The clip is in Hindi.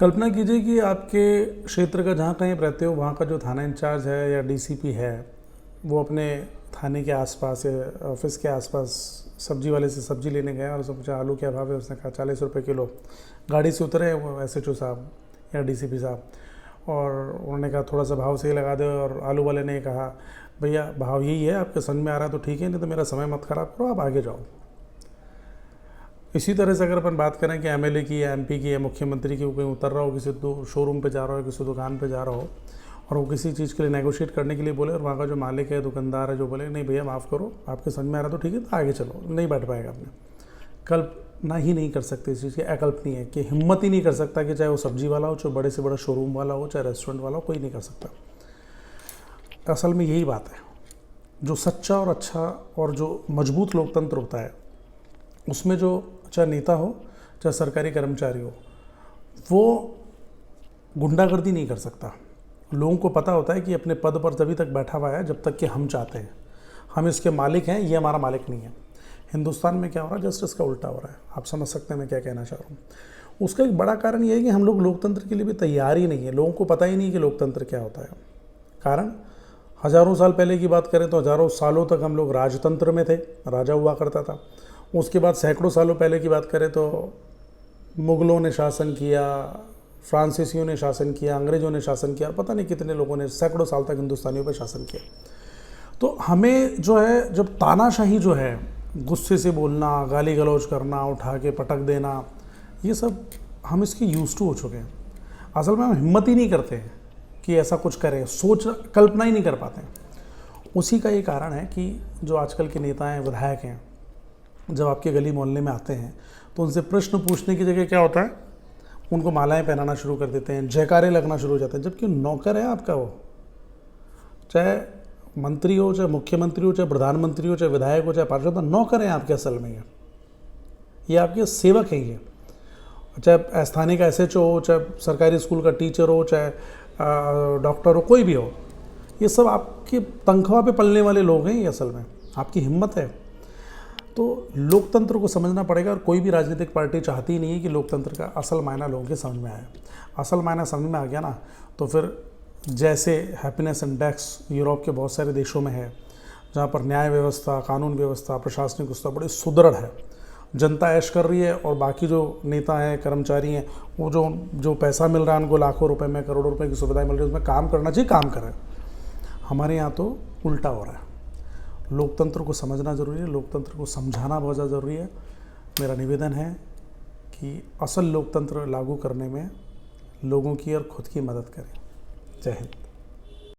कल्पना कीजिए कि आपके क्षेत्र का जहाँ कहीं आप रहते हो वहाँ का जो थाना इंचार्ज है या डीसीपी है वो अपने थाने के आसपास या ऑफिस के आसपास सब्जी वाले से सब्जी लेने गया और उसने पूछा आलू क्या भाव है। उसने कहा 40 रुपये किलो। गाड़ी से उतरे वो एसएचओ साहब या डीसीपी साहब और उन्होंने कहा थोड़ा सा भाव सही लगा दो। और आलू वाले ने कहा भैया भाव यही है, आपके समझ में आ रहा है तो ठीक है, नहीं तो मेरा समय मत ख़राब करो, आप आगे जाओ। इसी तरह से अगर अपन बात करें कि एमएलए की या एमपी की या मुख्यमंत्री की, वो कहीं उतर रहा हो, किसी शोरूम पे जा रहा हो, किसी दुकान पे जा रहा हो और वो किसी चीज़ के लिए नेगोशिएट करने के लिए बोले और वहाँ का जो मालिक है, दुकानदार है, जो बोले नहीं भैया माफ़ करो, आपके समझ में आ रहा तो ठीक है, तो आगे चलो, नहीं बैठ पाएगा। आपने कल्पना ही नहीं कर सकते इस चीज़ की, अकल्पनीय है कि हिम्मत ही नहीं कर सकता कि चाहे वो सब्जी वाला हो, चाहे बड़े से बड़ा शोरूम वाला हो, चाहे रेस्टोरेंट वाला हो, कोई नहीं कर सकता। असल में यही बात है, जो सच्चा और अच्छा और जो मजबूत लोकतंत्र होता है उसमें जो चाहे नेता हो चाहे सरकारी कर्मचारी हो, वो गुंडागर्दी नहीं कर सकता। लोगों को पता होता है कि अपने पद पर तभी तक बैठा हुआ है जब तक कि हम चाहते हैं, हम इसके मालिक हैं, ये हमारा मालिक नहीं है। हिंदुस्तान में क्या हो रहा है, जस्ट इसका उल्टा हो रहा है। आप समझ सकते हैं मैं क्या कहना चाह रहा हूँ। उसका एक बड़ा कारण ये है कि हम लोग लोकतंत्र के लिए भी तैयार ही नहीं है। लोगों को पता ही नहीं कि लोकतंत्र क्या होता है। कारण हज़ारों साल पहले की बात करें तो हज़ारों सालों तक हम लोग राजतंत्र में थे, राजा हुआ करता था। उसके बाद सैकड़ों सालों पहले की बात करें तो मुग़लों ने शासन किया, फ्रांसीसियों ने शासन किया, अंग्रेज़ों ने शासन किया, पता नहीं कितने लोगों ने सैकड़ों साल तक हिंदुस्तानियों पर शासन किया। तो हमें जो है, जब तानाशाही जो है, गुस्से से बोलना, गाली गलौज करना, उठा के पटक देना, ये सब हम इसके यूज्ड टू हो चुके हैं। असल में हम हिम्मत ही नहीं करते हैं कि ऐसा कुछ करें, सोच कल्पना ही नहीं कर पाते हैं। उसी का ये कारण है कि जो आजकल के नेता हैं, विधायक हैं, जब आपके गली मोहल्ले में आते हैं तो उनसे प्रश्न पूछने की जगह क्या होता है, उनको मालाएं पहनाना शुरू कर देते हैं, जयकारे लगना शुरू हो जाते हैं। जबकि नौकर है आपका वो, चाहे मंत्री हो, चाहे मुख्यमंत्री हो, चाहे प्रधानमंत्री हो, चाहे विधायक हो, चाहे पार्षद हो, नौकर हैं आपके असल में। ये आपके सेवक हैं। ये चाहे स्थानीय का एसएचओ हो, चाहे सरकारी स्कूल का टीचर हो, चाहे डॉक्टर हो, कोई भी हो, ये सब आपकी तनख्वाह पे पलने वाले लोग हैं। ये असल में आपकी हिम्मत है। तो लोकतंत्र को समझना पड़ेगा। और कोई भी राजनीतिक पार्टी चाहती ही नहीं है कि लोकतंत्र का असल मायना लोगों के समझ में आए। असल मायना समझ में आ गया ना, तो फिर जैसे हैप्पीनेस इंडेक्स यूरोप के बहुत सारे देशों में है, जहाँ पर न्याय व्यवस्था, कानून व्यवस्था, प्रशासनिक व्यवस्था बड़ी सुदृढ़ है, जनता ऐश कर रही है और बाकी जो नेता हैं, कर्मचारी हैं, वो जो पैसा मिल रहा है उनको, लाखों रुपए में, करोड़ों रुपए की सुविधाएं मिल रही है, उसमें काम करना चाहिए, काम करें। हमारे यहाँ तो उल्टा हो रहा है। लोकतंत्र को समझना ज़रूरी है, लोकतंत्र को समझाना बहुत ज़्यादा ज़रूरी है। मेरा निवेदन है कि असल लोकतंत्र लागू करने में लोगों की और खुद की मदद करें। जय हिंद।